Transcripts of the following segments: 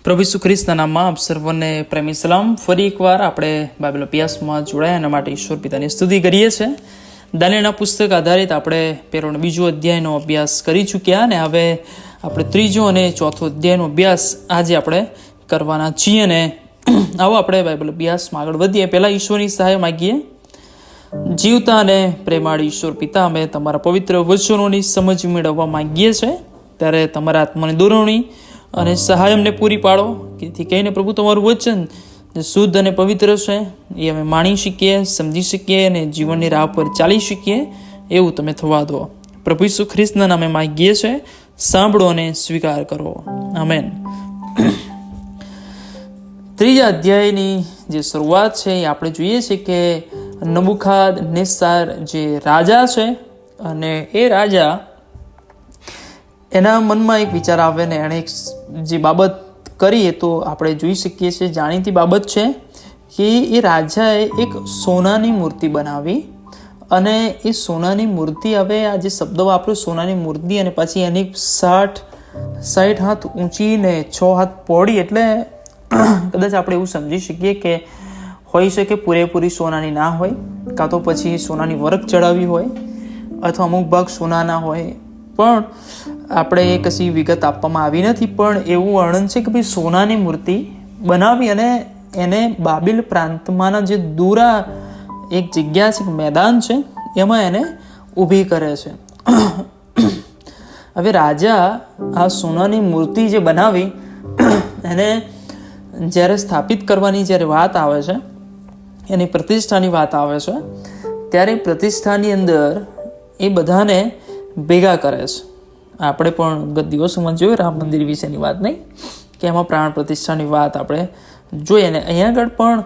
પ્રભુ ઈસુ ખ્રિસ્તના નામમાં આપ સર્વને પ્રેમી સલામ. ફરી એકવાર આપણે બાઇબલ અભ્યાસમાં જોડાયા એના માટે ઈશ્વર પિતાની સ્તુતિ કરીએ છીએ. દાનિયેલના પુસ્તક આધારિત આપણે પહેલો અને બીજો અધ્યાયનો અભ્યાસ કરી ચૂક્યા અને હવે આપણે ત્રીજો અને ચોથો અધ્યાયનો અભ્યાસ આજે આપણે કરવાના છીએ. અને આવો આપણે બાઇબલ અભ્યાસમાં આગળ વધીએ. પહેલાં ઈશ્વરની સહાય માગીએ. જીવતા અને પ્રેમાળ ઈશ્વર પિતા, અમે તમારા પવિત્ર વચનોની સમજ મેળવવા માંગીએ છીએ. ત્યારે તમારા આત્માની દોરવણી અને સહાય અમને પૂરી પાડો, જેથી કહીને પ્રભુ તમારું વચન જે શુદ્ધ અને પવિત્ર છે એ અમે માણી શકીએ, સમજી શકીએ અને જીવનની રાહ પર ચાલી શકીએ એવું તમે થવા દો. પ્રભુ ઈસુ ખ્રિસ્તના નામે માંગીએ છે, સાંભળો અને સ્વીકાર કરો. આમેન. ત્રીજા અધ્યાયની જે શરૂઆત છે એ આપણે જોઈએ છીએ કે નબુખાદનેસ્સાર જે રાજા છે અને એ રાજા એના મનમાં એક વિચાર આવે ને એણે એક જે બાબત કરીએ તો આપણે જોઈ શકીએ છીએ, જાણીતી બાબત છે કે એ રાજાએ એક સોનાની મૂર્તિ બનાવી અને એ સોનાની મૂર્તિ, હવે આ જે શબ્દ વાપર્યો સોનાની મૂર્તિ, અને પછી એની 60 હાથ ઊંચી ને 6 હાથ પહોળી, એટલે કદાચ આપણે એવું સમજી શકીએ કે હોઈ શકે પૂરેપૂરી સોનાની ના હોય, કાં તો પછી સોનાની વરખ ચડાવી હોય અથવા અમુક ભાગ સોનાના હોય, પણ આપણે એ કશી વિગત આપવામાં આવી નથી. પણ એવું વર્ણન છે કે ભાઈ સોનાની મૂર્તિ બનાવી અને એને બાબિલ પ્રાંતમાંના જે દૂરા એક જગ્યા છે, મેદાન છે, એમાં એને ઊભી કરે છે. હવે રાજા આ સોનાની મૂર્તિ જે બનાવી એને જ્યારે સ્થાપિત કરવાની જ્યારે વાત આવે છે, એની પ્રતિષ્ઠાની વાત આવે છે, ત્યારે પ્રતિષ્ઠાની અંદર એ બધાને ભેગા કરે છે. આપણે પણ ગત દિવસોમાં જોયું રામ મંદિર વિશેની વાત, નહીં કે એમાં પ્રાણ પ્રતિષ્ઠાની વાત આપણે જોઈએ. ને અહીંયા આગળ પણ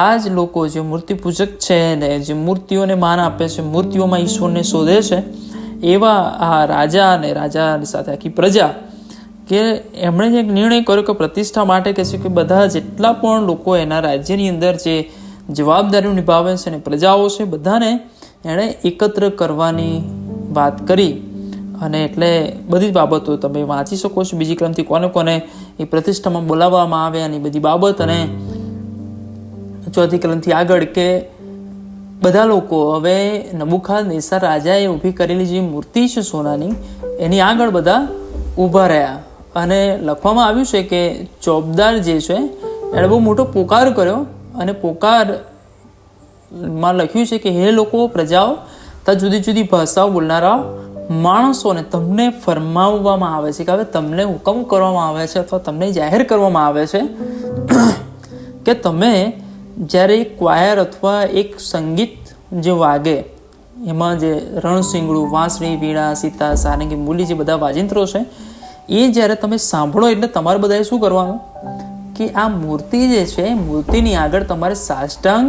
આ જ લોકો જે મૂર્તિ પૂજક છે ને જે મૂર્તિઓને માન આપે છે, મૂર્તિઓમાં ઈશ્વરને શોધે છે, એવા આ રાજા અને રાજાની સાથે આખી પ્રજા, કે એમણે એક નિર્ણય કર્યો કે પ્રતિષ્ઠા માટે કહે છે કે બધા જેટલા પણ લોકો એના રાજ્યની અંદર જે જવાબદારીઓ નિભાવે છે અને પ્રજાઓ છે, બધાને એણે એકત્ર કરવાની વાત કરી. અને એટલે બધી જ બાબતો તમે વાંચી શકો છો બીજી ક્રમથી કોને કોને એ પ્રતિષ્ઠામાં બોલાવવામાં આવે અને બધી બાબત. અને ચોથી ક્રમથી આગળ કે બધા લોકો હવે નબુખાદનેસ્સાર રાજાએ ઊભી કરેલી જે મૂર્તિ છે સોનાની, એની આગળ બધા ઊભા રહ્યા. અને લખવામાં આવ્યું છે કે ચોબદાર જે છે એણે બહુ મોટો પોકાર કર્યો અને પોકારમાં લખ્યું છે કે હે લોકો, પ્રજાઓ તથા જુદી જુદી ભાષાઓ બોલનારા માણસોને તમને ફરમાવવામાં આવે છે કે હવે તમને હુકમ કરવામાં આવે છે અથવા તમને જાહેર કરવામાં આવે છે કે તમે જ્યારે એક ક્વાયર અથવા એક સંગીત જે વાગે, એમાં જે રણશીંગડું, વાંસળી, વીણા, સિતાર, સારંગી, મૂલી જે બધા વાજિંત્રો છે, એ જ્યારે તમે સાંભળો એટલે તમારે બધાએ શું કરવાનું કે આ મૂર્તિ જે છે, મૂર્તિની આગળ તમારે સાષ્ટાંગ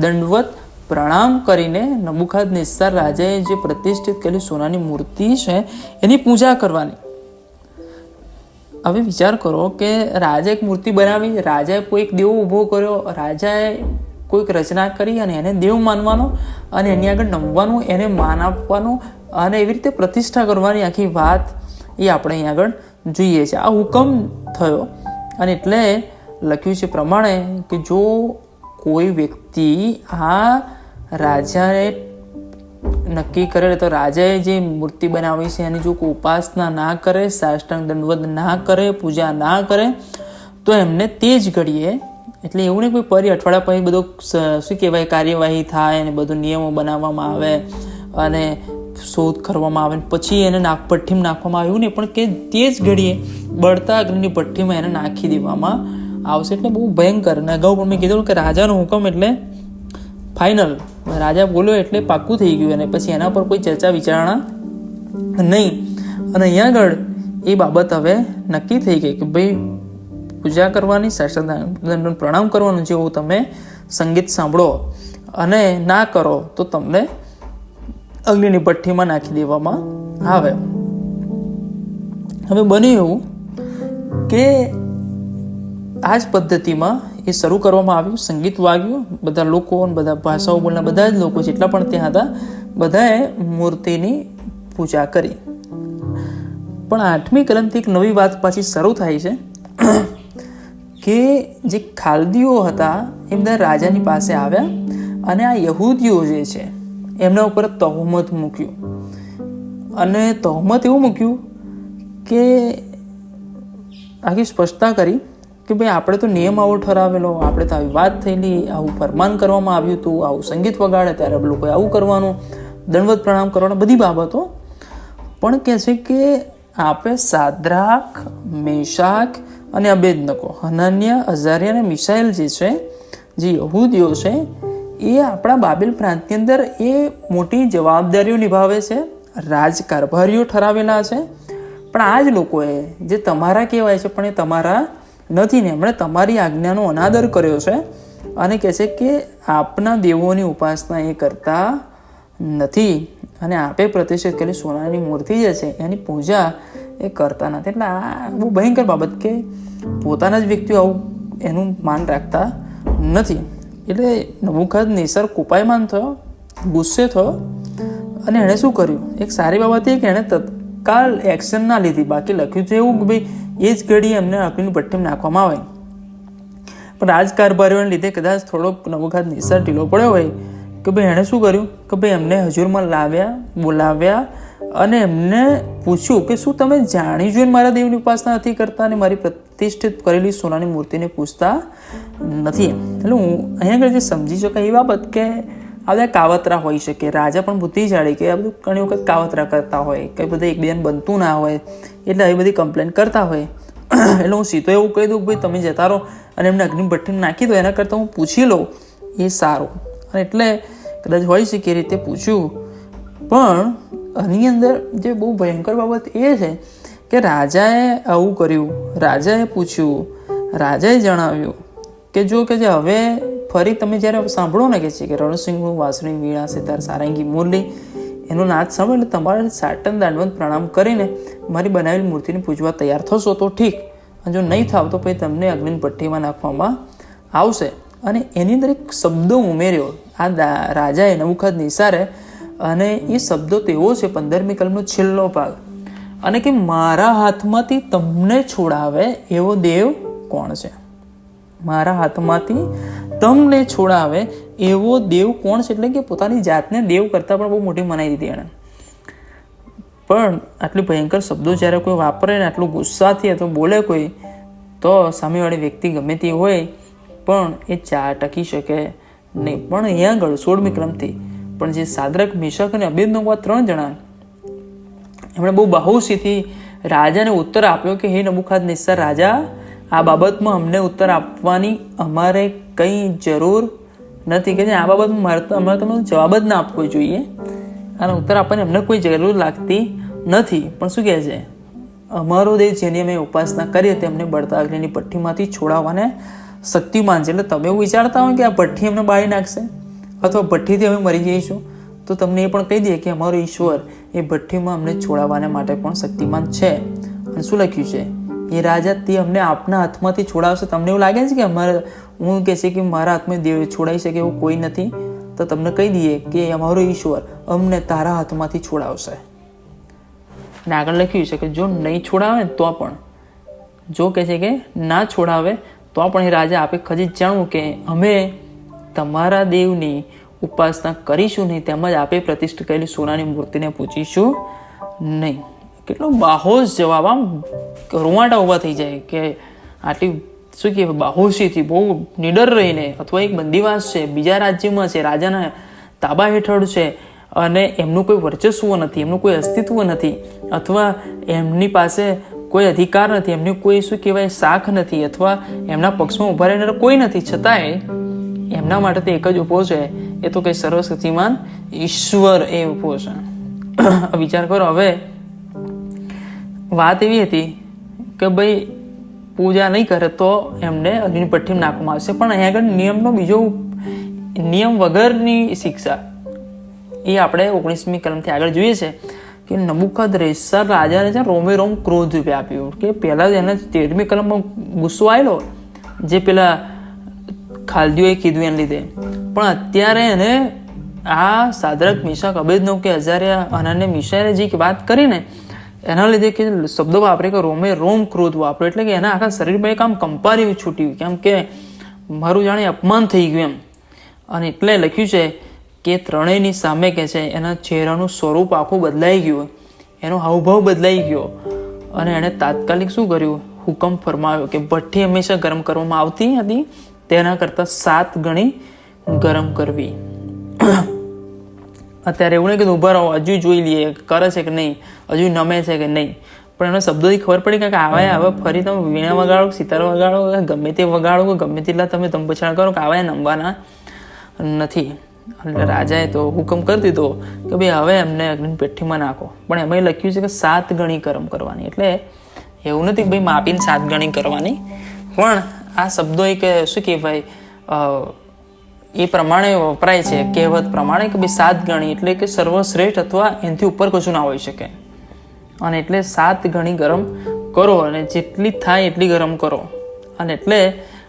દંડવત પ્રણામ કરીને નબુખાદનેસ્સાર રાજાએ જે પ્રતિષ્ઠિત કરેલી સોનાની મૂર્તિ છે એની પૂજા કરવાની. હવે વિચાર કરો કે રાજાએ એક મૂર્તિ બનાવી, રાજાએ કોઈક દેવ ઊભો કર્યો, રાજાએ કોઈક રચના કરી અને એને દેવ માનવાનો અને એની આગળ નમવાનું, એને માન આપવાનું અને એવી રીતે પ્રતિષ્ઠા કરવાની આખી વાત એ આપણે અહીં આગળ જોઈએ છે. આ હુકમ થયો અને એટલે લખ્યું છે પ્રમાણે કે જો કોઈ વ્યક્તિ આ રાજાએ નક્કી કરે, તો રાજાએ જે મૂર્તિ બનાવી છે એની જો કોઈ ઉપાસના ના કરે, સાષ્ટાંગ દંડવત ના કરે, પૂજા ના કરે, તો એમને તે જ ઘડીએ, એટલે એવું નહીં કોઈ પરી અઠવાડિયા પછી બધો શું કહેવાય કાર્યવાહી થાય અને બધું નિયમો બનાવવામાં આવે અને શોધ કરવામાં આવે પછી એને ભઠ્ઠીમાં નાખવામાં આવે, એવું નહીં, પણ કે તે જ ઘડીએ બળતા અગ્નિની ભઠ્ઠીમાં એને નાખી દેવામાં આવશે. એટલે બહુ ભયંકર. અને અગાઉ પણ મેં કીધું કે રાજાનો હુકમ એટલે ફાઇનલ, રાજા બોલ્યો એટલે પાક્કું થઈ ગયું અને પછી એના પર કોઈ ચર્ચા વિચારણા નહીં. અને અહીંયા આગળ એ બાબત હવે નક્કી થઈ ગઈ કે ભાઈ પૂજા કરવાની, સાષ્ટાંગ પ્રણામ કરવાનું, જેવું તમે સંગીત સાંભળો અને ના કરો તો તમને અગ્નિની ભઠ્ઠીમાં નાખી દેવામાં આવે. હવે બન્યું એવું કે આ જ પદ્ધતિમાં એ શરૂ કરવામાં આવ્યું. સંગીત વાગ્યું, બધા લોકો, બધા ભાષાઓ બોલનાર બધા જ લોકો જેટલા પણ ત્યાં હતા, બધાએ મૂર્તિની પૂજા કરી. પણ 8મી કલમથી એક નવી વાત પાછી શરૂ થાય છે કે જે ખાલદીઓ હતા એ બધા રાજાની પાસે આવ્યા અને આ યહૂદીઓ જે છે એમના ઉપર તહોમત મૂક્યું. અને તહોમત એવું મૂક્યું કે આખી સ્પષ્ટતા કરી કે ભાઈ આપણે તો નિયમ આવો ઠરાવેલો, આપણે તો આવી વાત થયેલી, આવું ફરમાન કરવામાં આવ્યું હતું, આવું સંગીત વગાડે ત્યારે લોકોએ આવું કરવાનું, દંડવત પ્રણામ કરવાના, બધી બાબતો. પણ કહે છે કે આપણે સાદ્રાક, મેશાક અને અબેદનગો, હનાન્યા, અઝારિયા અને મિશાએલ જે છે, જે યહૂદીઓ છે, એ આપણા બાબેલ પ્રાંતની અંદર એ મોટી જવાબદારીઓ નિભાવે છે, રાજકારભારીઓ ઠરાવેલા છે. પણ આ જ લોકોએ જે તમારા કહેવાય છે પણ એ તમારા નથી ને, એમણે તમારી આજ્ઞાનો અનાદર કર્યો છે અને કહે છે કે આપના દેવોની ઉપાસના એ કરતા નથી અને આપે પ્રતિષ્ઠિત કરેલી સોનાની મૂર્તિ જે છે એની પૂજા એ કરતા નથી. એટલે આ બહુ ભયંકર બાબત કે પોતાના જ વ્યક્તિઓ આવું એનું માન રાખતા નથી. એટલે નબૂકદનેસર કોપાયમાન થયો, ગુસ્સે થયો અને એણે શું કર્યું? એક સારી બાબત એ કે એણે તત્કાલ એક્શન ના લીધી. બાકી લખ્યું છે એવું કે ભાઈ એ જ ઘડી એમને અગ્નિની ભઠ્ઠીમાં નાખવામાં આવે. પણ રાજકારભારીઓને લીધે કદાચ થોડોક નબૂકદનેસર ઢીલો પડ્યો હોય કે ભાઈ એણે શું કર્યું કે ભાઈ એમને હજુરમાં લાવ્યા, બોલાવ્યા અને એમને પૂછ્યું કે શું તમે જાણી જોઈને મારા દેવની ઉપાસના નથી કરતા અને મારી પ્રતિષ્ઠિત કરેલી સોનાની મૂર્તિને પૂછતા નથી? એટલે હું અહીંયા આગળ જે સમજી શકાય એ બાબત કે આ બધા કાવતરા હોઈ શકે. રાજા પણ બુદ્ધિશાળી કે આ બધું ઘણી વખત કાવતરા કરતા હોય, કંઈ બધું એકબીજાને બનતું ના હોય એટલે આવી બધી કમ્પ્લેન કરતા હોય. એટલે હું સીધો એવું કહી દઉં કે ભાઈ તમે જતા રહો અને એમને અગ્નિ ભઠ્ઠીને નાખી દો, એના કરતાં હું પૂછી લઉં એ સારું. અને એટલે કદાચ હોય છે કે રીતે પૂછ્યું. પણ આની અંદર જે બહુ ભયંકર બાબત એ છે કે રાજાએ આવું કર્યું, રાજાએ પૂછ્યું, રાજાએ જણાવ્યું કે જો કે જે હવે ફરી તમે જ્યારે સાંભળો ને કે છે કે રણસિંહનું વાંસળી, વીણા, સિતાર, સારંગી, મુરલી એનો નાદ સાંભળો એટલે તમારે સાટન દાંડવત પ્રણામ કરીને મારી બનાવેલી મૂર્તિને પૂજવા તૈયાર થશો તો ઠીક, અને જો નહીં થાવ તો પછી તમને અગ્નિની ભઠ્ઠીમાં નાખવામાં આવશે. અને એની અંદર એક શબ્દો ઉમેર્યો આ રાજાએ નબૂકદનેસરે, અને એ શબ્દો તેવો છે 15મી કલમનો છેલ્લો ભાગ, અને કે મારા હાથમાંથી તમને છોડાવે એવો દેવ કોણ છે? મારા હાથમાંથી તમને છોડાવે એવો દેવ કોણ છે? એટલે કે પોતાની જાતને દેવ કરતાં પણ બહુ મોટી મનાઈ દીધી એણે. પણ આટલી ભયંકર શબ્દો જ્યારે કોઈ વાપરે ને આટલું ગુસ્સાથી અથવા બોલે કોઈ, તો સામેવાળી વ્યક્તિ ગમે તે હોય પણ એ ટકી શકે નહીં. પણ અહીંયા આગળ 16મી ક્રમથી પણ જે સાદ્રક, મેશક અને અબેદનગો 3 જણા એમણે બહુ બાહુશીથી રાજાને ઉત્તર આપ્યો કે હે નબૂકદનેસર રાજા, આ બાબતમાં અમને ઉત્તર આપવાની અમારે કંઈ જરૂર નથી. કે આ બાબતમાં અમારે તમને જવાબ જ ના આપવો જોઈએ અને ઉત્તર આપવાની અમને કોઈ જરૂર લાગતી નથી. પણ શું કહે છે? અમારો દેવ જેની અમે ઉપાસના કરીએ તેમને બળતા અગ્નિની ભઠ્ઠીમાંથી છોડાવવાને શક્તિમાન છે. એટલે તમે એવું વિચારતા હોય કે આ ભઠ્ઠી અમને બાળી નાખશે અથવા ભઠ્ઠીથી અમે મરી જઈશું, તો તમને એ પણ કહી દઈએ કે અમારો ઈશ્વર એ ભઠ્ઠીમાં અમને છોડાવવાને માટે પણ શક્તિમાન છે. અને શું લખ્યું છે? એ રાજા તે અમને આપના હાથમાંથી છોડાવશે. તમને એવું લાગે છે કે અમારે, હું કહે છે કે મારા હાથમાં દેવ છોડાઈ શકે એવું કોઈ નથી, તો તમને કહી દઈએ કે અમારો ઈશ્વર અમને તારા હાથમાંથી છોડાવશે. અને આગળ લખ્યું છે કે જો નહીં છોડાવે તો પણ, જો કહે છે કે ના છોડાવે તો પણ એ રાજા આપે ખજી જાણવું કે અમે તમારા દેવની ઉપાસના કરીશું નહીં, તેમજ આપે પ્રતિષ્ઠિત કરેલી સોનાની મૂર્તિને પૂજીશું નહીં. કેટલો બાહોશ જવાબ! આમ રૂવાટા ઊભા થઈ જાય કે આટલી શું કહેવાય બાહોશીથી બહુ નિડર રહીને, અથવા એક બંદીવાસ છે, બીજા રાજ્યમાં છે, રાજાના તાબા હેઠળ છે અને એમનું કોઈ વર્ચસ્વ નથી, એમનું કોઈ અસ્તિત્વ નથી, અથવા એમની પાસે કોઈ અધિકાર નથી, એમની કોઈ શું કહેવાય શાખ નથી, અથવા એમના પક્ષમાં ઉભા રહેનાર કોઈ નથી, છતાંય એમના માટે તો એક જ ઊભો છે, એ તો કંઈ સર્વશક્તિમાન ઈશ્વર એ ઊભો છે. વિચાર કરો, હવે વાત એવી હતી કે ભાઈ પૂજા નહીં કરે તો એમને અગ્નિની ભઠ્ઠીમાં નાખવામાં આવશે. પણ અહીંયા આગળ નિયમનો બીજો નિયમ વગરની શિક્ષા એ આપણે 19મી કલમથી આગળ જોઈએ છે કે નબૂકદનેસર રાજાને છે રોમે રોમ ક્રોધ વ્યાપ્યું. કે પહેલાં જ એને 13મી કલમમાં ગુસ્સો આવેલો જે પેલા ખાલદીઓએ કીધું એને લીધે, પણ અત્યારે એને આ સાદ્રક, મેશક, અબેદનગો કે અઝારિયા, હનાન્યા, મિશાએલે જે વાત કરીને એના લીધે કે શબ્દો વાપરે કે રોમે રોમ ક્રોધ વાપરે, એટલે કે એના આખા શરીરમાં એક આમ કંપારી છૂટી, કેમ કે મારું જાણે અપમાન થઈ ગયું એમ. અને એટલે લખ્યું છે કે ત્રણેયની સામે કે છે એના ચહેરાનું સ્વરૂપ આખું બદલાઈ ગયું, એનો હાવભાવ બદલાઈ ગયો. અને એણે તાત્કાલિક શું કર્યું, હુકમ ફરમાવ્યો કે ભઠ્ઠી હંમેશા ગરમ કરવામાં આવતી હતી તેના કરતાં 7 ગણી ગરમ કરવી. અત્યારે એવું નહીં કે ઊભા રહો, હજુ જોઈ લઈએ કરે છે કે નહીં, હજુ નમે છે કે નહીં. પણ એનો શબ્દોથી ખબર પડી કે હવે ફરી તમે વીણા વગાડો, સિતાર વગાડો, ગમે તે વગાડો, ગમે તેટલા તમે ધમપછાણ કરો કે આવા નમવાના નથી. એટલે રાજાએ તો હુકમ કરી દીધો કે ભાઈ હવે એમને અગ્નિની પેઠીમાં નાખો. પણ એમાં લખ્યું છે કે 7 ગણી ગરમ કરવાની. એટલે એવું નથી કે ભાઈ માપીને 7 ગણી કરવાની, પણ આ શબ્દો એક શું કહેવાય એ પ્રમાણે વપરાય છે, કહેવત પ્રમાણે કે ભાઈ 7 ગણી એટલે કે સર્વશ્રેષ્ઠ અથવા એનાથી ઉપર કશું ના હોઈ શકે. અને એટલે 7 ગણી ગરમ કરો, અને જેટલી થાય એટલી ગરમ કરો. અને એટલે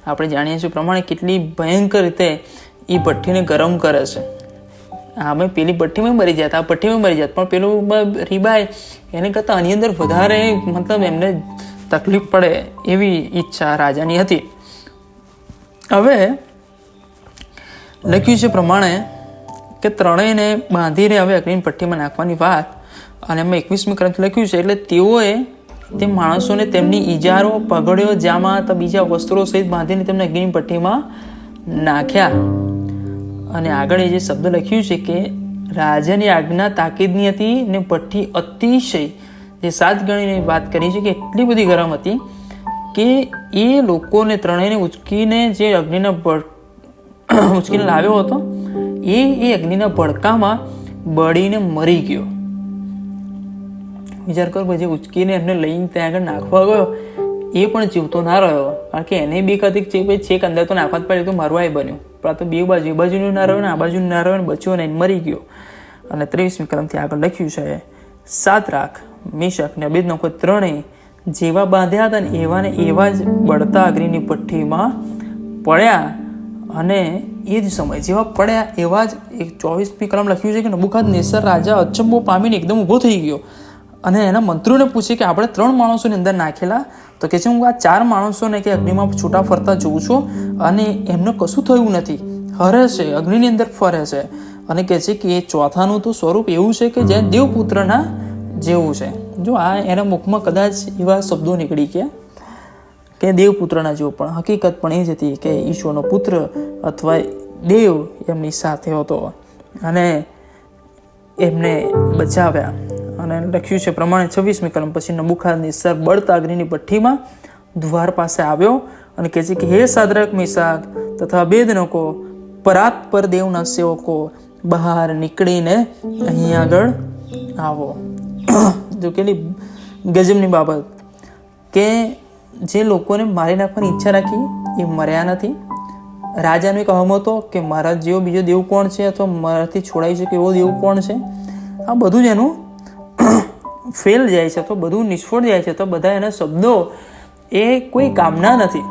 આપણે જાણીએ છીએ પ્રમાણે કેટલી ભયંકર રીતે એ ભઠ્ઠીને ગરમ કરે છે. અમે પેલી ભઠ્ઠીમાં મરી જતા, આ ભઠ્ઠીમાં મરી જતા, પણ પેલું રીબાય એને કરતાં આની અંદર વધારે મતલબ એમને તકલીફ પડે એવી ઈચ્છા રાજાની હતી. હવે લખ્યું છે પ્રમાણે કે ત્રણેયને બાંધીને હવે અગ્નિની ભઠ્ઠીમાં નાખવાની વાત. અને એમાં 21મી ગ્રંથ લખ્યું છે એટલે તેઓએ તે માણસોને તેમની ઈજારો, પગડીઓ, જામા તથા બીજા વસ્ત્રો સહિત બાંધીને તેમને અગ્નિની ભઠ્ઠીમાં નાખ્યા. અને આગળ એ જે શબ્દ લખ્યું છે કે રાજાની આજ્ઞા તાકીદની હતી ને ભઠ્ઠી અતિશય જે 7 ગણીની વાત કરી છે કે એટલી બધી ગરમ હતી કે એ લોકોને ત્રણેયને ઉચકીને જે ઉચકીને લાવ્યો હતો એ અગ્નિના ભડકામાં બળીને મરી ગયો. વિચાર કરો, જે ઉચકીને એમને લઈને ત્યાં આગળ નાખવા ગયો એ પણ જીવતો ના રહ્યો, કારણ કે એને બીક હતી કે છેક અંદર તો નાખવા જ પડ્યું તો મરવાય બન્યું. પણ આ તો બે બાજુ, એ બાજુનું ના રહ્યો ને આ બાજુનું ના રહ્યો ને બચ્યો ને મરી ગયો. અને 23મી કલમથી આગળ લખ્યું છે સાદ્રાક, મેશક ને અબેદનગો ત્રણેય જેવા બાંધ્યા હતા ને એવા જ બળતા અગ્નિની ભઠ્ઠીમાં પડ્યા. અને એ જ સમય જેવા પડ્યા એવા જ 24મી કલમ લખ્યું છે કે નબુકદનેસર રાજા અચંબો પામીને એકદમ ઊભો થઈ ગયો અને એના મંત્રીઓને પૂછે કે આપણે 3 માણસોની અંદર નાખેલા, તો કે છે હું આ 4 માણસોને કે અગ્નિમાં છૂટા ફરતા જોઉં છું અને એમને કશું થયું નથી, હરે છે, અગ્નિની અંદર ફરે છે. અને કહે છે કે એ ચોથાનું તો સ્વરૂપ એવું છે કે જે દેવપુત્રના જેવું છે. જો આ એના મુખમાં કદાચ એવા શબ્દો નીકળી ગયા કે દેવપુત્રના જેવું, પણ હકીકત પણ એ જ હતી કે ઈશ્વરનો પુત્ર અથવા દેવ એમની સાથે હતો અને એમને બચાવ્યા. અને લખ્યું છે પ્રમાણે 26મી કલમ પછી નબુકદનેસર બળતા અગ્નિની ભઠ્ઠીમાં દ્વાર પાસે આવ્યો અને કહે છે કે હે સાદ્રાક, મેશક તથા અબેદનગો, પરાત્પર દેવના સેવકો, બહાર નીકળીને અહીં આગળ આવો. જો કેટલી ગજબની બાબત કે જે લોકોને મારી નાખવાની ઈચ્છા રાખી એ મર્યા નથી. રાજાનો એક અહમ હતો કે મારા જેવો બીજો દેવ કોણ છે, અથવા મારાથી છોડાઈ શકે એવો દેવ કોણ છે. આ બધું જ એનું ફેલ જાય છે, તો બધું નિષ્ફળ જાય છે, તો બધા એના શબ્દો એ કોઈ કામના નથી.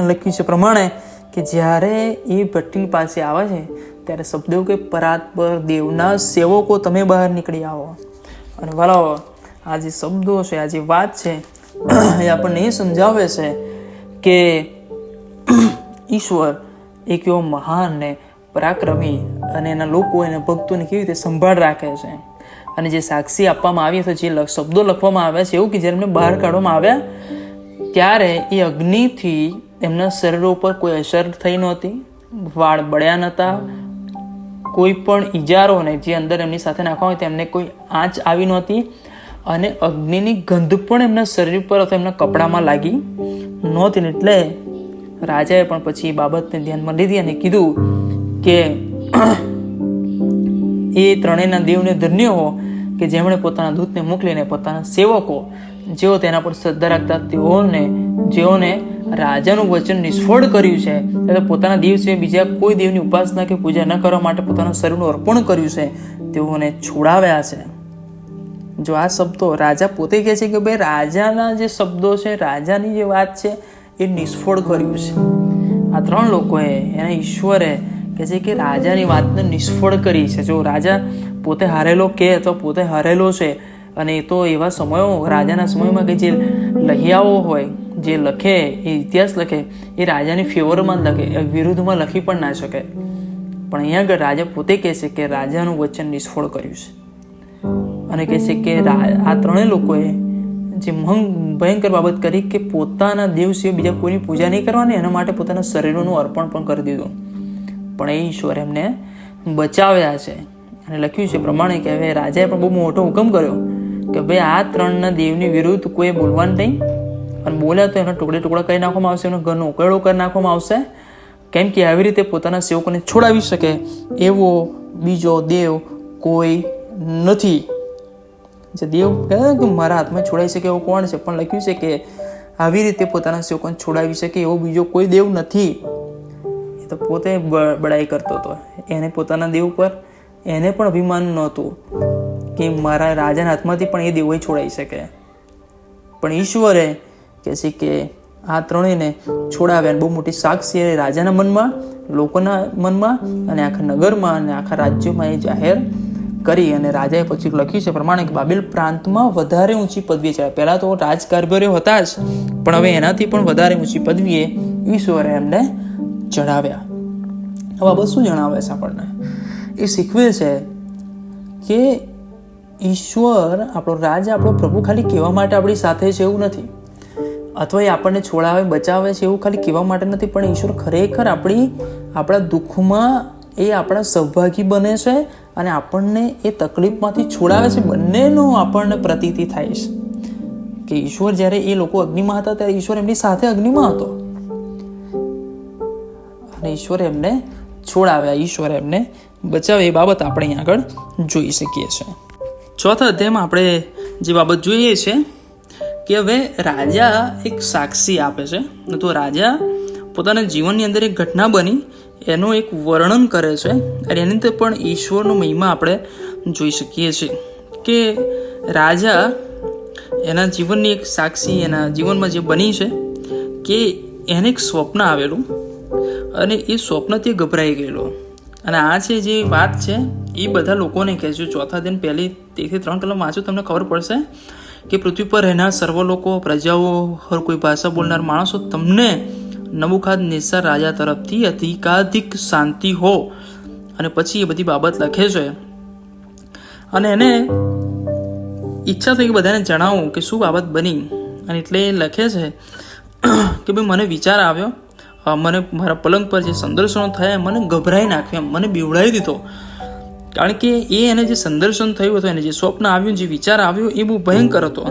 લખ્યું છે પ્રમાણે કે જ્યારે એ ભઠ્ઠી પાસે આવે છે ત્યારે શબ્દો કે પરાત્પર દેવના સેવકો તમે બહાર નીકળી આવો. અને વાલાઓ, આ જે શબ્દો છે, આ જે વાત છે એ આપણને એ સમજાવે છે કે ઈશ્વર એક એવો મહાન ને પરાક્રમી અને એના લોકો એના ભક્તોને કેવી રીતે સંભાળ રાખે છે. અને જે સાક્ષી આપવામાં આવી છે, જે શબ્દો લખવામાં આવ્યા છે એવું કે જ્યારે એમને બહાર કાઢવામાં આવ્યા ત્યારે એ અગ્નિથી એમના શરીરો ઉપર કોઈ અસર થઈ નહોતી, વાળ બળ્યા નહોતા, કોઈ પણ ઈજારો ને જે અંદર એમની સાથે નાખવા હોય તેમને કોઈ આંચ આવી નહોતી, અને અગ્નિની ગંધ પણ એમના શરીર પર અથવા એમના કપડામાં લાગી નહોતી. એટલે રાજાએ પણ પછી એ બાબતને ધ્યાનમાં લીધી અને કીધું કે એ ત્રણેયના દેવને ધન્ય હો કે જેમણે પોતાના દૂતને મોકલીને પોતાના સેવકો જેઓ તેના પર શ્રદ્ધા રાખતા જેઓને રાજાનું વચન નિષ્ફળ કર્યું છે, એટલે પોતાના દેવ સિવાય બીજા કોઈ દેવની ઉપાસના કે પૂજા ન કરવા માટે પોતાના શરીરનું અર્પણ કર્યું છે, તેઓને છોડાવ્યા છે. જો આ શબ્દો રાજા પોતે કહે છે કે ભાઈ રાજાના જે શબ્દો છે, રાજાની જે વાત છે એ નિષ્ફળ કર્યું છે. આ 3 લોકોએ એના ઈશ્વરે કહે છે કે રાજાની વાતને નિષ્ફળ કરી છે. જો રાજા પોતે હારેલો કે અથવા પોતે હારેલો છે અને એ તો એવા સમયો, રાજાના સમયમાં કે જે લહિયાઓ હોય, જે લખે એ ઇતિહાસ લખે એ રાજાની ફેવરમાં જ લખે, વિરુદ્ધમાં લખી પણ ના શકે. પણ અહીંયા આગળ રાજા પોતે કહે છે કે રાજાનું વચન નિષ્ફળ કર્યું છે અને કહે છે કે આ ત્રણેય લોકોએ જે ભયંકર બાબત કરી કે પોતાના દેવ સિવાય બીજા કોઈની પૂજા નહીં કરવાની, એના માટે પોતાના શરીરોનું અર્પણ પણ કરી દીધું. પણ એ ઈશ્વર એમને બચાવ્યા છે. અને લખ્યું છે પ્રમાણે કે હવે રાજાએ પણ બહુ મોટો હુકમ કર્યો કે ભાઈ આ ત્રણના દેવની વિરુદ્ધ કોઈ બોલવાનું નહીં, અને બોલ્યા તો એના ટુકડા કરી નાખવામાં આવશે, એનો ઘરનો ઉકેળો કરી નાખવામાં આવશે. કેમ કે આવી રીતે પોતાના સેવકોને છોડાવી શકે એવો બીજો દેવ કોઈ નથી. જે દેવ કહે કે મારા હાથમાં છોડાવી શકે એવો કોણ છે? પણ લખ્યું છે કે આવી રીતે પોતાના સેવકોને છોડાવી શકે એવો બીજો કોઈ દેવ નથી. એ તો પોતે બડાઈ કરતો હતો, એને પોતાના દેવ પર એને પણ અભિમાન નહોતું કે મારા રાજાના હાથમાંથી પણ એ દેવો છોડાવી શકે. પણ ઈશ્વરે કહે છે કે આ ત્રણેયને છોડાવ્યા. બહુ મોટી સાક્ષી રાજાના મનમાં, લોકોના મનમાં અને આખા નગરમાં અને આખા રાજ્યમાં એ જાહેર કરી. અને રાજાએ પછી લખ્યું છે પ્રમાણે કે બાબેલ પ્રાંતમાં વધારે ઊંચી પદવી છે. પહેલાં તો રાજકારભારીઓ હતા જ, પણ હવે એનાથી પણ વધારે ઊંચી પદવીએ ઈશ્વરે એમને ચડાવ્યા. હવે આ બધું શું જણાવે છે આપણને? એ શીખવે છે કે ઈશ્વર, આપણો રાજા, આપણો પ્રભુ ખાલી કહેવા માટે આપણી સાથે છે એવું નથી, અથવા એ આપણને છોડાવે, બચાવે છે એવું ખાલી કહેવા માટે નથી, પણ ઈશ્વર ખરેખર આપણા દુઃખમાં એ આપણા સહભાગી બને છે અને આપણને એ તકલીફમાંથી છોડાવે છે. બંનેનો આપણને પ્રતીતિ થાય છે કે ઈશ્વર જ્યારે એ લોકો અગ્નિમાં હતા ત્યારે ઈશ્વર એમની સાથે અગ્નિમાં હતો અને ઈશ્વર એમને છોડાવ્યા, ઈશ્વર એમને બચાવે. એ બાબત આપણે અહીં આગળ જોઈ શકીએ છીએ. ચોથા અધ્યાયમાં આપણે જે બાબત જોઈએ છે કે હવે રાજા એક સાક્ષી આપે છે. તો રાજા પોતાના જીવનની અંદર એક ઘટના બની એનું એક વર્ણન કરે છે અને એની અંદર પણ ઈશ્વરનો મહિમા આપણે જોઈ શકીએ છીએ કે રાજા એના જીવનની એક સાક્ષી એના જીવનમાં જે બની છે કે એને એક સ્વપ્ન આવેલું અને એ સ્વપ્નથી ગભરાઈ ગયેલો. અને આ છે જે વાત છે એ બધા લોકોને કહે છે. ચોથા દિન પહેલી 1-3 કલમ વાંચો, તમને ખબર પડશે કે પૃથ્વી પર રહેનાર સર્વ લોકો, પ્રજાઓ, હર કોઈ ભાષા બોલનાર માણસો, તમને નબુખાદનેસ્સર રાજા તરફથી અધિકાધિક શાંતિ હો. અને પછી એ બધી બાબત લખે છે અને એને ઈચ્છા થઈ કે બધાને જણાવું કે શું બાબત બની. અને એટલે એ લખે છે કે ભાઈ મને વિચાર આવ્યો, મને મારા પલંગ પર જે સંદર્શનો થયા મને ગભરાઈ નાખ્યો, મને બીવડાવી દીધો. કારણ કે એને જે સંદર્શન થયું હતું, એને જે સ્વપ્ન આવ્યું, જે વિચાર આવ્યો એ બહુ ભયંકર હતો.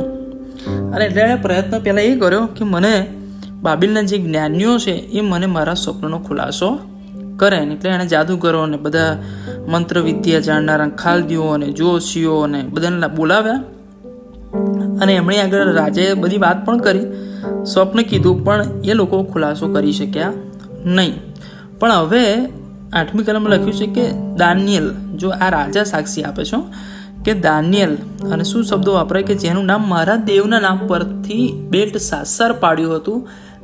અને એટલે એણે પ્રયત્ન પહેલાં એ કર્યો કે મને બાબેલના જે જ્ઞાનીઓ છે એ મને મારા સ્વપ્નનો ખુલાસો કરે. એટલે એણે જાદુગરો અને બધા મંત્ર વિદ્યા જાણનારા ખાલદીઓ અને જોશીઓ અને બધાને બોલાવ્યા અને એમણે આગળ રાજાએ બધી વાત પણ કરી, સ્વપ્ન કીધું, પણ એ લોકો ખુલાસો કરી શક્યા નહીં. પણ હવે 8મી કલમમાં લખ્યું છે કે દાનિયેલ, જો આ રાજા સાક્ષી આપે છે કે દાનિયેલ, અને શું શબ્દો વાપરાય કે જેનું નામ મારા દેવના નામ પરથી બેલ્ટશાસ્સાર પાડ્યું હતું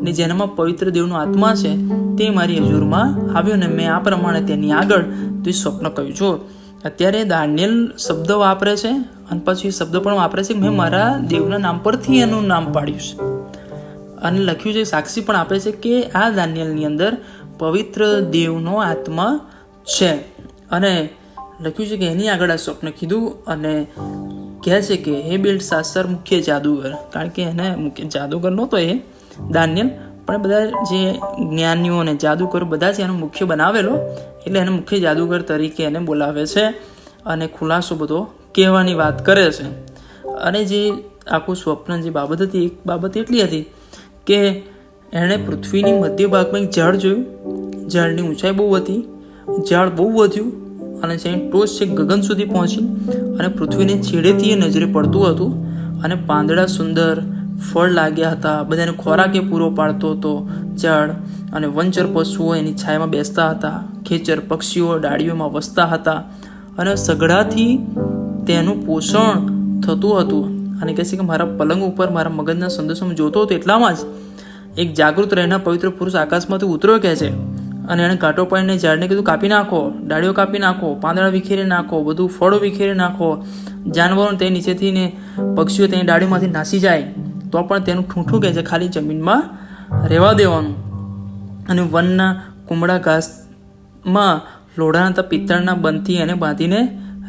ને જેનામાં પવિત્ર દેવનો આત્મા છે, તે મારી હજુરમાં આવ્યો ને મેં આ પ્રમાણે તેની આગળ તે સ્વપ્ન કહ્યું. જો અત્યારે દાનિયેલ શબ્દ વાપરે છે અને પછી શબ્દ પણ વાપરે છે મેં મારા દેવના નામ પરથી એનું નામ પાડ્યું છે. અને લખ્યું છે, સાક્ષી પણ આપે છે કે આ દાનિયેલની અંદર પવિત્ર દેવનો આત્મા છે. અને લખ્યું છે કે એની આગળ આ સ્વપ્ન કીધું અને કહે છે કે હે બેલ્ટશાસ્સાર મુખ્ય જાદુગર, કારણ કે એને મુખ્ય જાદુગર નહોતો એ દાનિયેલ, પણ બધા જે જ્ઞાનીઓ અને જાદુગર બધા છે એનો મુખ્ય બનાવેલો, એટલે એને મુખ્ય જાદુગર તરીકે એને બોલાવે છે અને ખુલાસો બધો કહેવાની વાત કરે છે. અને જે આખું સ્વપ્ન જે બાબત હતી, એક બાબત એટલી હતી કે એણે પૃથ્વીની મધ્ય ભાગમાં એક ઝાડ જોયું, ઝાડની ઊંચાઈ બહુ હતી, ઝાડ બહુ વધ્યું અને જેની ટોચ છે ગગન સુધી પહોંચી અને પૃથ્વીને છેડેથી એ નજરે પડતું હતું અને પાંદડા સુંદર ફળ લાગ્યા હતા, બધાને ખોરાક એ પૂરો પાડતો હતો ઝાડ, અને વંચર પશુઓ એની છાયામાં બેસતા હતા, ખેચર પક્ષીઓ ડાળીઓમાં વસતા હતા અને સઘળાથી તેનું પોષણ થતું હતું. અને કહે છે કે મારા પલંગ ઉપર મારા મગજના સંદેશોમાં જોતો હતો એટલામાં જ એક જાગૃત રહેનાર પવિત્ર પુરુષ આકાશમાંથી ઉતર્યો કહે છે અને એણે કાંટો પાડીને ઝાડને કીધું કાપી નાખો, ડાળીઓ કાપી નાખો, પાંદડા વિખેરી નાખો, બધું ફળો વિખેરી નાખો, જાનવરો તે નીચેથી ને પક્ષીઓ તેની ડાળીમાંથી નાસી જાય તો પણ તેનું ઠૂંઠું કહે છે ખાલી જમીનમાં રહેવા દેવાનું. અને વનના કુમળા ઘાસમાં લોઢાના પિત્તળના બંધથી એને બાંધીને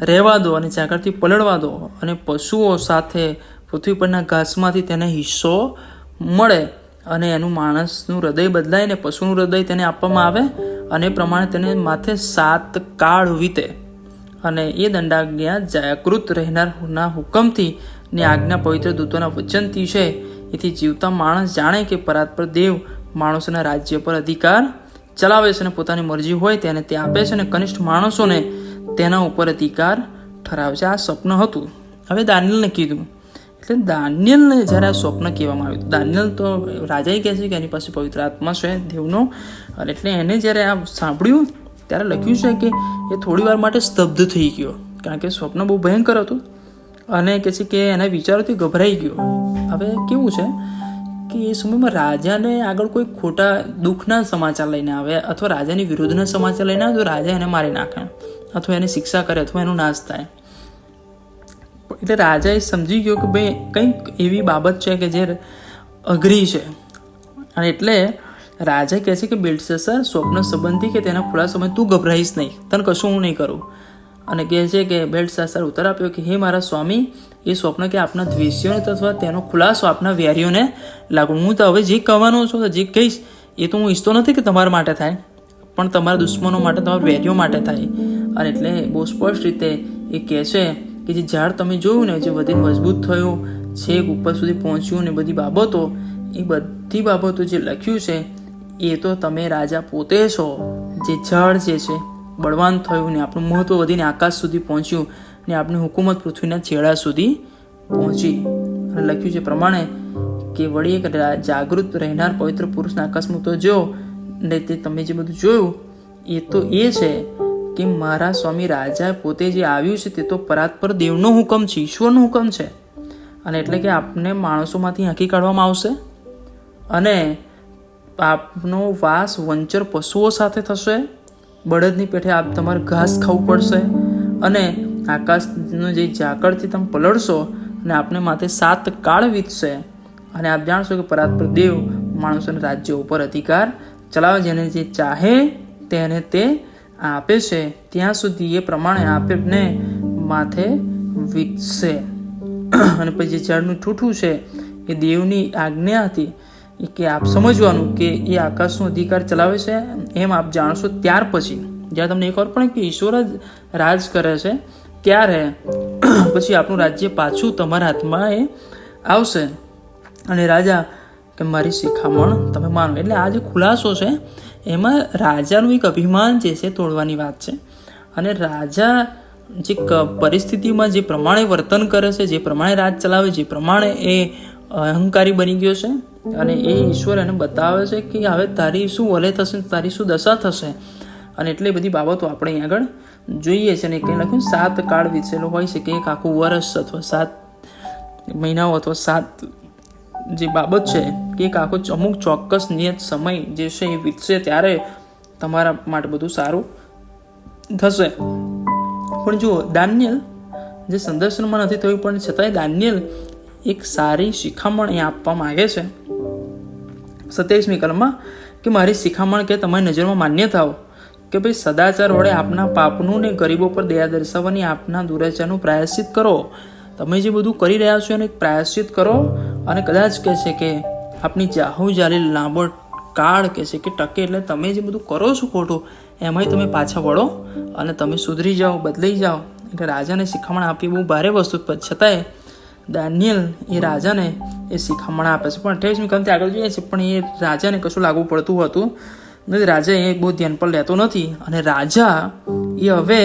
રહેવા દો અને ઝાકળથી પલળવા દો. અને પશુઓ સાથે પૃથ્વી પરના ઘાસમાંથી તેને હિસ્સો મળે. અને એનું માણસનું હૃદય બદલાય ને પશુનું હૃદય તેને આપવામાં આવે અને એ પ્રમાણે તેને માથે 7 કાળ વીતે. અને એ દંડાજ્ઞા જાગૃત રહેનારના હુકમથી ને આજ્ઞા પવિત્ર દૂતોના વચનથી છે. એથી જીવતા માણસ જાણે કે પરાત્પર દેવ માણસોના રાજ્ય પર અધિકાર ચલાવે છે અને પોતાની મરજી હોય તેને તે આપે છે અને કનિષ્ઠ માણસોને તેના ઉપર અધિકાર ઠરાવે છે. આ સ્વપ્ન હતું. હવે દાનિયેલને કીધું. એટલે દાનિયેલને જ્યારે આ સ્વપ્ન કહેવામાં આવ્યું, દાનિયેલ તો રાજાએ કહે છે કે એની પાસે પવિત્ર આત્મા છે દેવનો, અને એટલે એને જ્યારે આ સાંભળ્યું ત્યારે લખ્યું છે કે એ થોડી વાર માટે સ્તબ્ધ થઈ ગયો, કારણ કે સ્વપ્ન બહુ ભયંકર હતું અને કહે છે કે એના વિચારોથી ગભરાઈ ગયો. હવે કેવું છે કે એ સમયમાં રાજાને આગળ કોઈ ખોટા દુઃખના સમાચાર લઈને આવે અથવા રાજાની વિરુદ્ધના સમાચાર લઈને આવે તો રાજા એને મારી નાખે અથવા એને શિક્ષા કરે અથવા એનો નાશ થાય. એટલે રાજાએ સમજી ગયો કે ભાઈ કંઈક એવી બાબત છે કે જે અઘરી છે. અને એટલે રાજા કહે છે કે બેલ્તશસ્સર, સ્વપ્ન સંબંધી કે તેના ખુલાસા સમય તું ગભરાઈશ નહીં, તને કશું હું નહીં કરું. અને કહે છે કે બેલ્તશસ્સર ઉત્તર આપ્યો કે હે મારા સ્વામી, એ સ્વપ્ન કે આપના દ્વેષીઓને અથવા તેનો ખુલાસો આપના વ્યારીઓને લાગુ. હું તો હવે જે કહેવાનો છું, જે કહીશ એ તો હું ઈચ્છતો નથી કે તમારા માટે થાય, પણ તમારા દુશ્મનો માટે, તમારા વેરીઓ માટે થાય. અને એટલે બહુ સ્પષ્ટ રીતે એ કહે છે કે જે ઝાડ તમે જોયું ને, જે વધીને મજબૂત થયું, છેક ઉપર સુધી પહોંચ્યું ને બધી બાબતો, એ બધી બાબતો જે લખ્યું છે એ તો તમે રાજા પોતે છો. જે ઝાડ જે છે બળવાન થયું ને આપણું મહત્વ વધીને આકાશ સુધી પહોંચ્યું ને આપણી હુકુમત પૃથ્વીના છેડા સુધી પહોંચી. અને લખ્યું છે પ્રમાણે કે વળી એક જાગૃત રહેનાર પવિત્ર પુરુષના આકાશમાં તો જો ને તે તમે જે બધું જોયું એ તો એ છે કે મારા સ્વામી રાજા પોતે જે આવ્યું છે તે તો પરાત્પર દેવનો હુકમ છે, ઈશ્વરનો હુકમ છે. અને એટલે કે આપને માણસોમાંથી હાંકી કાઢવામાં આવશે અને આપનો વાસ વંચર પશુઓ સાથે થશે. બળદની પેઠે આપ તમારે ઘાસ ખાવું પડશે અને આકાશનું જે ઝાકળથી તમે પલળશો અને આપને માથે 7 કાળ વીતશે. અને આપ જાણશો કે પરાત્પર દેવ માણસોના રાજ્ય ઉપર અધિકાર ચલાવે, જેને જે ચાહે તેને તે આપે છે, ત્યાં સુધી એ પ્રમાણે આપને માથે વીતશે. અને પછી જે ઝાડનું ઠૂઠું છે એ દેવની આજ્ઞા હતી કે આપ સમજવાનું કે એ આકાશનો અધિકાર ચલાવે છે. એમ આપ જાણશો ત્યાર પછી, જ્યારે તમને એ ખબર પડે કે ઈશ્વર જ રાજ કરે છે, ત્યારે પછી આપણું રાજ્ય પાછું તમારા હાથમાં એ આવશે. અને રાજા કે મારી શિખામણ તમે માનો. એટલે આ જે ખુલાસો છે એમાં રાજાનું એક અભિમાન જે છે તોડવાની વાત છે. અને રાજા જે પરિસ્થિતિમાં જે પ્રમાણે વર્તન કરે છે, જે પ્રમાણે રાજ ચલાવે, જે પ્રમાણે એ અહંકારી બની ગયો છે, અને એ ઈશ્વર એને બતાવે છે કે હવે તારી શું વલે થશે, તારી શું દશા થશે. અને એટલે બધી બાબતો આપણે અહીં આગળ જોઈએ છે. અને કંઈ લખ્યું 7 કાળ વીતેલો હોય છે કે એક આખું વર્ષ અથવા 7 મહિનાઓ અથવા 7 જે બાબત છે કે એક આખો અમુક ચોક્કસ નિયત સમય જે છે એ વીતશે, ત્યારે તમારા માટે બધું સારું થશે. પણ જુઓ, દાનિયેલ જે સંદર્શનમાં નથી થયું પણ છતાંય દાનિયેલ એક સારી શિખામણ એ આપવા માંગે છે 27મી કલમમાં કે મારી શિખામણ કે તમારી નજરમાં માન્ય થાવ કે ભાઈ સદાચાર વડે આપના પાપનું ને ગરીબો પર દયા દર્શાવવાની આપના દુરાચારનું પ્રાયશ્ચિત કરો. તમે જે બધું કરી રહ્યા છો એને પ્રાયશ્ચિત કરો. અને કદાચ કહે છે કે આપની જાહુ જાલી લાંબો કાળ કહે છે કે ટકે, એટલે તમે જે બધું કરો છો ખોટું એમાંય તમે પાછા વળો અને તમે સુધરી જાઓ, બદલાઈ જાઓ. એટલે રાજાને શિખામણ આપી બહુ ભારે વસ્તુ, છતાંય દાનિયેલ એ રાજાને એ શિખામણ આપે છે. પણ 28મી કલમથી આગળ જોઈએ છે પણ એ રાજાને કશું લાગુ પડતું હતું નથી. રાજા એ બહુ ધ્યાન પર લેતો નથી. અને રાજા એ હવે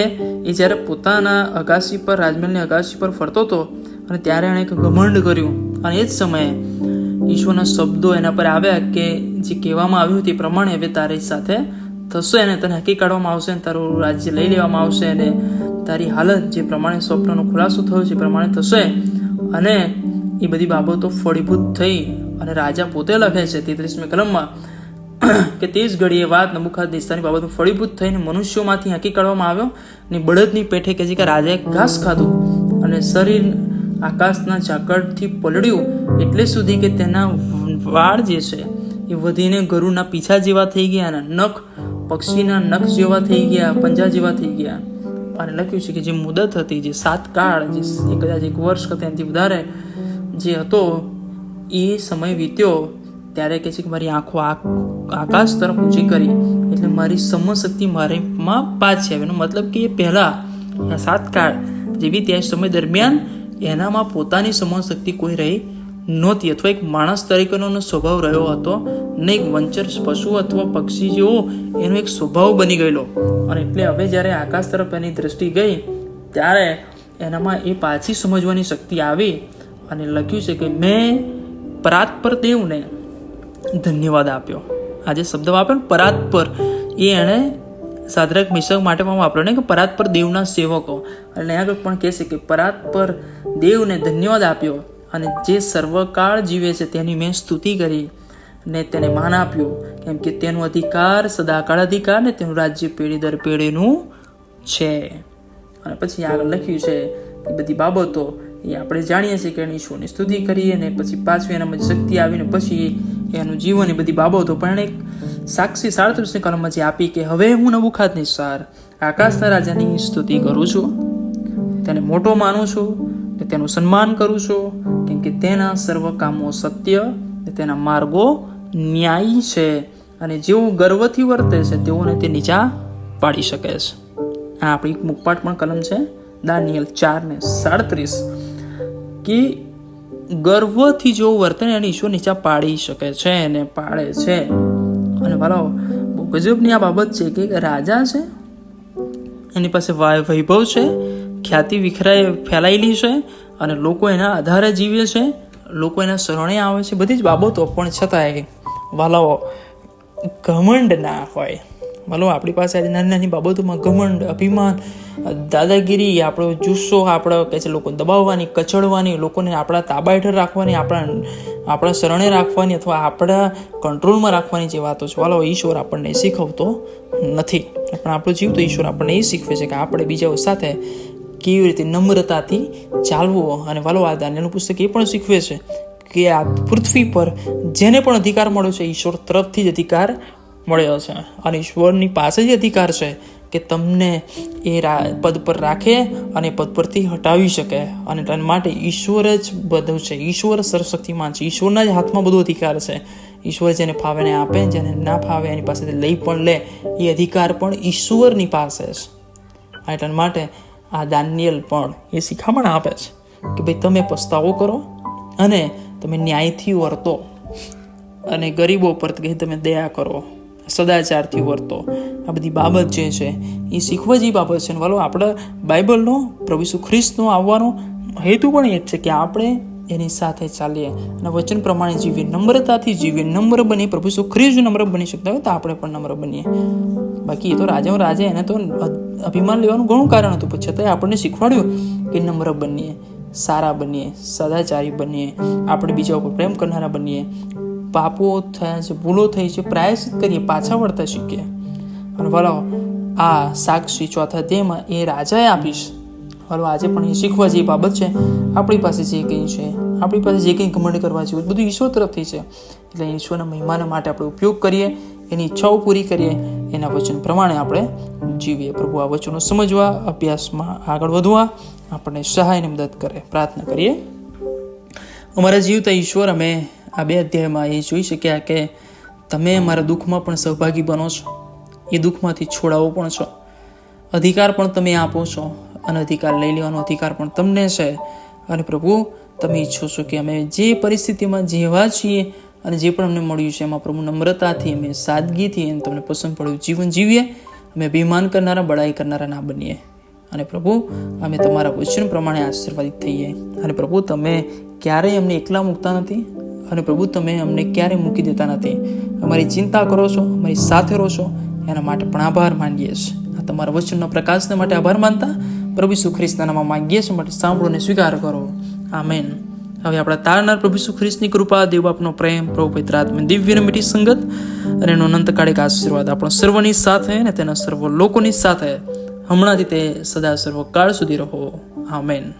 એ જ્યારે પોતાના અગાસી પર, રાજમહેલની અગાસી પર ફરતો હતો અને ત્યારે એણે એક ઘમંડ કર્યું. અને એ જ સમયે ઈશ્વરના શબ્દો એના પર આવ્યા કે જે કહેવામાં આવ્યું તે પ્રમાણે હવે તારી સાથે થશે અને તને હાંકી કાઢવામાં આવશે અને તારું રાજ્ય લઈ લેવામાં આવશે અને તારી હાલત જે પ્રમાણે સ્વપ્નનો ખુલાસો થયો છે એ પ્રમાણે થશે. અને એ બધી બાબતો ફળીભૂત થઈ. અને રાજા પોતે લખે છે 33મી કલમમાં કે તે જ ઘડીએ વાત નબુખાદનેસ્તરની બાબતનું ફળીભૂત થઈને મનુષ્યોમાંથી હાંકી કાઢવામાં આવ્યો અને બળદની પેઠે કે જે કે રાજાએ ઘાસ ખાધું અને શરીર આકાશના ઝાકળથી પલળ્યું એટલે સુધી કે તેના વાળ જે છે એ વધીને ગરુના પીછા જેવા થઈ ગયા અને નખ પક્ષીના નખ જેવા થઈ ગયા, પંજા જેવા થઈ ગયા. અને લખ્યું છે કે જે મુદત હતી, જે 7 કાળ, જે કદાચ 1 વર્ષ કરતા એનાથી વધારે જે હતો, એ સમય વીત્યો ત્યારે કહે છે કે મારી આંખો આકાશ તરફ ઊંચી કરી એટલે મારી સમશક્તિ મારીમાં પાછી આવી. એનો મતલબ કે એ પહેલાં 7 કાળ જેવી ત્યાં સમય દરમિયાન એનામાં પોતાની સમશક્તિ કોઈ રહી નહોતી, અથવા એક માણસ તરીકેનો સ્વભાવ રહ્યો હતો ને એક વંચર પશુ અથવા પક્ષી જેવો એનો એક સ્વભાવ બની ગયેલો. અને એટલે હવે જ્યારે આકાશ તરફ એની દ્રષ્ટિ ગઈ ત્યારે એનામાં એ પાછી સમજવાની શક્તિ આવી અને લખ્યું છે કે મેં પરાત્પર દેવને ધન્યવાદ આપ્યો. આ જે શબ્દ વાપર્યો ને પરાત્પર, એ એણે સાદ્રક મિશક માટે પણ વાપર્યો ને કે પરાત્પર દેવના સેવકો. અને આગળ પણ કહે છે કે પરાત્પર દેવને ધન્યવાદ આપ્યો અને જે સર્વકાળ જીવે છે તેની મેં સ્તુતિ કરી ને તેને માન આપ્યું, કેમ કે તેનો અધિકાર સદાકાળ અધિકાર ને તેનું રાજ્ય પેઢી દર પેઢીનું છે. અને પછી આગળ લખ્યું છે કે બધી બાબતો એ આપણે જાણીએ છીએ કે એની ઈશ્વરની સ્તુતિ કરીએ ને પછી પાછું એનામાં શક્તિ આવીને પછી એનું જીવન એ બધી બાબતો પણ એક સાક્ષી 37ની કલમમાં જે આપી કે હવે હું નબુખાદનેસ્તર આકાશના રાજાની સ્તુતિ કરું છું, તેને મોટો માનું છું ને તેનું સન્માન કરું છું, કેમ કે તેના સર્વ કામો સત્ય ને તેના માર્ગો ન્યાયી છે અને જેઓ ગર્વથી વર્તે છે તેઓને તે નીચા પાડી શકે છે. આ આપણી મુખપાઠ પણ કલમ છે દાનિયેલ 4:37 કે ગર્વથી જો વર્તન એને ઈશ્વર નીચા પાડી શકે છે અને પાડે છે. અને ભાલો બહુ ગજબની આ બાબત છે કે રાજા છે, એની પાસે વૈભવ છે, ખ્યાતિ ફેલાયેલી છે અને લોકો એના આધારે જીવે છે, લોકો એના શરણે આવે છે, બધી જ બાબતો. પણ છતાંય વાલાઓ ઘમંડ ના હોય. વાલો આપણી પાસે આજે નાની નાની બાબતોમાં ઘમંડ, અભિમાન, દાદાગીરી, આપણો જુસ્સો, આપણે કહે છે લોકોને દબાવવાની, કચડવાની, લોકોને આપણા તાબા હેઠળ રાખવાની, આપણા શરણે રાખવાની અથવા આપણા કંટ્રોલમાં રાખવાની જે વાતો છે, વાલો ઈશ્વર આપણને શીખવતો નથી. પણ આપણો જીવ તો ઈશ્વર આપણને એ શીખવે છે કે આપણે બીજાઓ સાથે કેવી રીતે નમ્રતાથી ચાલવું. અને વાલો આ દાનિયેલનું પુસ્તક એ પણ શીખવે છે કે આ પૃથ્વી પર જેને પણ અધિકાર મળ્યો છે ઈશ્વર તરફથી જ અધિકાર મળ્યો છે અને ઈશ્વરની પાસે જ અધિકાર છે કે તમને એ પદ પર રાખે અને પદ પરથી હટાવી શકે. અને તેના માટે ઈશ્વર જ બધું છે, ઈશ્વર સર્વશક્તિમાન છે, ઈશ્વરના જ હાથમાં બધો અધિકાર છે. ઈશ્વર જેને ફાવે ને આપે, જેને ના ફાવે એની પાસેથી લઈ પણ લે, એ અધિકાર પણ ઈશ્વરની પાસે છે. એટલા માટે આ દાનિયેલ પણ એ શિખામણ આપે છે કે ભાઈ તમે પસ્તાવો કરો અને તમે ન્યાયથી વર્તો અને ગરીબો પર તમે દયા કરો, સદાચારથી વર્તો. આ બધી બાબત જે છે એ શીખવા જેવી બાબત છે. વાલો આપણા બાઇબલનો, પ્રભુ ઈસુ ખ્રિસ્તનો આવવાનો હેતુ પણ એ જ છે કે આપણે એની સાથે ચાલીએ અને વચન પ્રમાણે જીવીએ, નમ્રતાથી જીવીએ, નમ્ર બનીએ. પ્રભુ ઈસુ ખ્રિસ્ત નમ્ર બની શકતા હોય તો આપણે પણ નમ્ર બનીએ. બાકી એ તો રાજા એને તો અભિમાન લેવાનું ઘણું કારણ હતું, પણ છતાંય આપણને શીખવાડ્યું કે નમ્ર બનીએ, સારા બનીએ, સદાચારી બનીએ, આપણે બીજા ઉપર પ્રેમ કરનારા બનીએ, પાપો થયા છે, ભૂલો થઈ છે, પ્રાયશ્ચિત કરીએ, પાછા વળતા શીખીએ. અને વાલો આ સાક્ષી 4થા અધ્યાયમાં એ રાજાએ આપીશ. હાલો આજે પણ એ શીખવા જેવી બાબત છે. આપણી પાસે જે કંઈ છે, આપણી પાસે જે કંઈ ઘમંડ કરવા જેવું બધું ઈશ્વર તરફથી છે. એટલે ઈશ્વરના મહિમાના માટે આપણે ઉપયોગ કરીએ, એની ઈચ્છાઓ પૂરી કરીએ, એના વચન પ્રમાણે આપણે જીવીએ. પ્રભુ આ વચનો સમજવા, અભ્યાસમાં આગળ વધવા આપણને સહાયની મદદ કરે. પ્રાર્થના કરીએ. અમારા જીવતા ઈશ્વર, અમે આ 2 અધ્યાયમાં એ જોઈ શક્યા કે તમે અમારા દુઃખમાં પણ સહભાગી બનો છો, એ દુઃખમાંથી છોડાવો પણ છો, અધિકાર પણ તમે આપો છો અને અધિકાર લઈ લેવાનો અધિકાર પણ તમને છે. અને પ્રભુ તમે ઈચ્છો છો કે અમે જે પરિસ્થિતિમાં જેવા છીએ અને જે પણ અમને મળ્યું છે એમાં પ્રભુ નમ્રતાથી, અમે સાદગીથી અને તમને પસંદ પડ્યું જીવન જીવીએ. અમે અભિમાન કરનારા, બડાઈ કરનારા ના બનીએ. અને પ્રભુ અમે તમારા વચન પ્રમાણે આશીર્વાદિત થઈએ. અને પ્રભુ તમે ક્યારેય અમને એકલા મૂકતા નથી અને પ્રભુ તમે અમને ક્યારેય મૂકી દેતા નથી. અમારી ચિંતા કરો છો, અમારી સાથે રહો છો, એના માટે પણ આભાર માનીએ છીએ. આ તમારા વચનના પ્રકાશને માટે આભાર માનતા પ્રભુ ઈસુ ખ્રિસ્તના નામમાં માંગીએ છીએ. માટે સાંભળો અને સ્વીકાર કરો. આમેન. હવે આપણા તારનાર પ્રભુ ઈસુ ખ્રિસ્તની કૃપા, દેવ બાપનો પ્રેમ, પ્રભુ પવિત્ર આત્માની દિવ્ય અને મીઠી સંગત અને એનો અનંતકાળિક આશીર્વાદ આપણો સર્વની સાથે અને તેના સર્વ લોકોની સાથે હમણાંથી તે સદા સર્વકાળ સુધી રહો. આમેન.